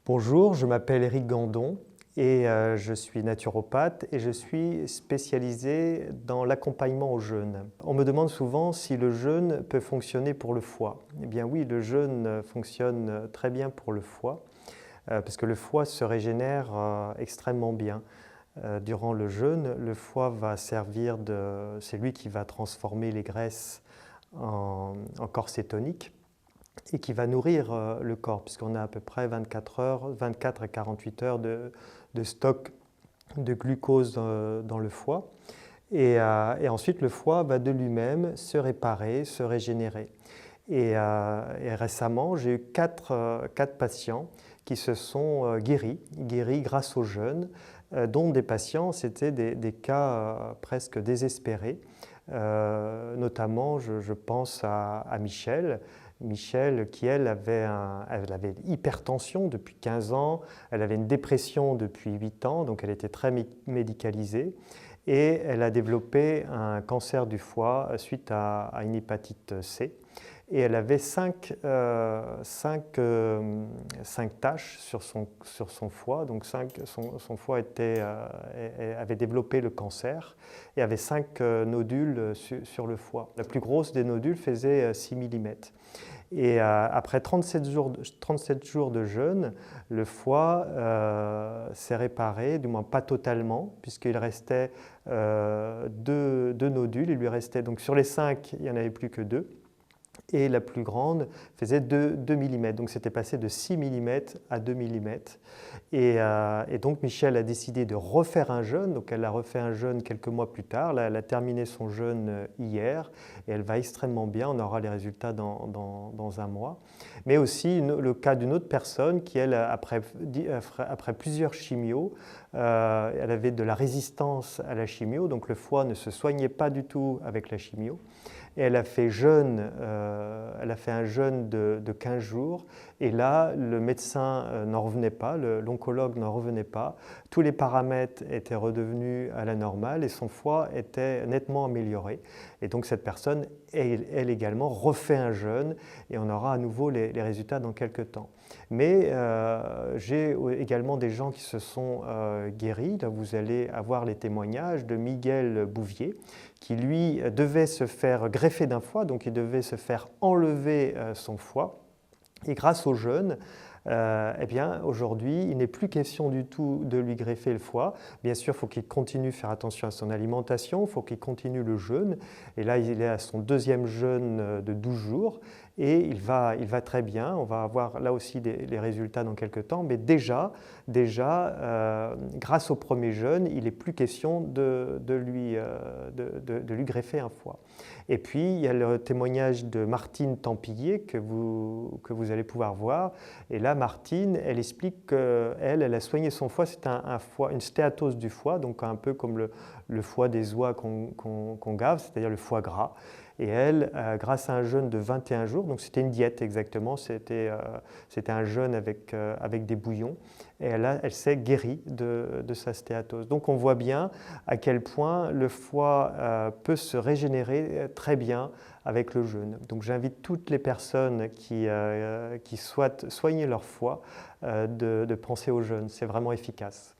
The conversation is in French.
Bonjour, je m'appelle Éric Gandon et je suis naturopathe et je suis spécialisé dans l'accompagnement au jeûne. On me demande souvent si le jeûne peut fonctionner pour le foie. Eh bien oui, le jeûne fonctionne très bien pour le foie parce que le foie se régénère extrêmement bien. Durant le jeûne, le foie va servir de... C'est lui qui va transformer les graisses en corps cétonique et qui va nourrir le corps, puisqu'on a à peu près 24 à 48 heures de stock de glucose dans le foie. Et ensuite, le foie va de lui-même se réparer, se régénérer. Et récemment, j'ai eu quatre patients qui se sont guéris grâce au jeûne, dont des patients, c'était des cas presque désespérés. Notamment, je pense à Michel. Michel, qui elle avait l'hypertension depuis 15 ans, elle avait une dépression depuis 8 ans, donc elle était très médicalisée. Et elle a développé un cancer du foie suite à une hépatite C. Et elle avait cinq taches sur son foie. Donc son foie avait développé le cancer et avait 5 nodules sur le foie. La plus grosse des nodules faisait 6 mm. Et après 37 jours de jeûne, le foie s'est réparé, du moins pas totalement, puisqu'il restait deux nodules. Il lui restait, donc sur les 5, il n'y en avait plus que 2. Et la plus grande faisait 2 mm. Donc c'était passé de 6 mm à 2 mm. Et donc Michel a décidé de refaire un jeûne. Donc elle a refait un jeûne quelques mois plus tard. Là, elle a terminé son jeûne hier et elle va extrêmement bien. On aura les résultats dans un mois. Mais aussi le cas d'une autre personne qui, elle, après plusieurs chimios, elle avait de la résistance à la chimio. Donc le foie ne se soignait pas du tout avec la chimio. Et elle a fait un jeûne de 15 jours. Et là, le médecin n'en revenait pas, l'oncologue n'en revenait pas. Tous les paramètres étaient redevenus à la normale et son foie était nettement amélioré. Et donc cette personne, elle également, refait un jeûne et on aura à nouveau les résultats dans quelques temps. Mais j'ai également des gens qui se sont guéris. Là, vous allez avoir les témoignages de Miguel Bouvier, qui lui devait se faire greffer d'un foie, donc il devait se faire enlever son foie. Et grâce au jeûne, eh bien, aujourd'hui, il n'est plus question du tout de lui greffer le foie. Bien sûr, il faut qu'il continue à faire attention à son alimentation, il faut qu'il continue le jeûne. Et là, il est à son deuxième jeûne de 12 jours et il va très bien. On va avoir là aussi les résultats dans quelques temps. Mais déjà grâce au premier jeûne, il n'est plus question de lui greffer un foie. Et puis, il y a le témoignage de Martine Templier que vous allez pouvoir voir. Et là, Martine, elle explique qu'elle a soigné son foie. C'est une stéatose du foie, donc un peu comme le foie des oies qu'on gave, c'est-à-dire le foie gras. Et elle, grâce à un jeûne de 21 jours, donc c'était une diète exactement, c'était un jeûne avec des bouillons, et elle s'est guérie de sa stéatose. Donc on voit bien à quel point le foie peut se régénérer très bien avec le jeûne. Donc j'invite toutes les personnes qui souhaitent soigner leur foie de penser au jeûne, c'est vraiment efficace.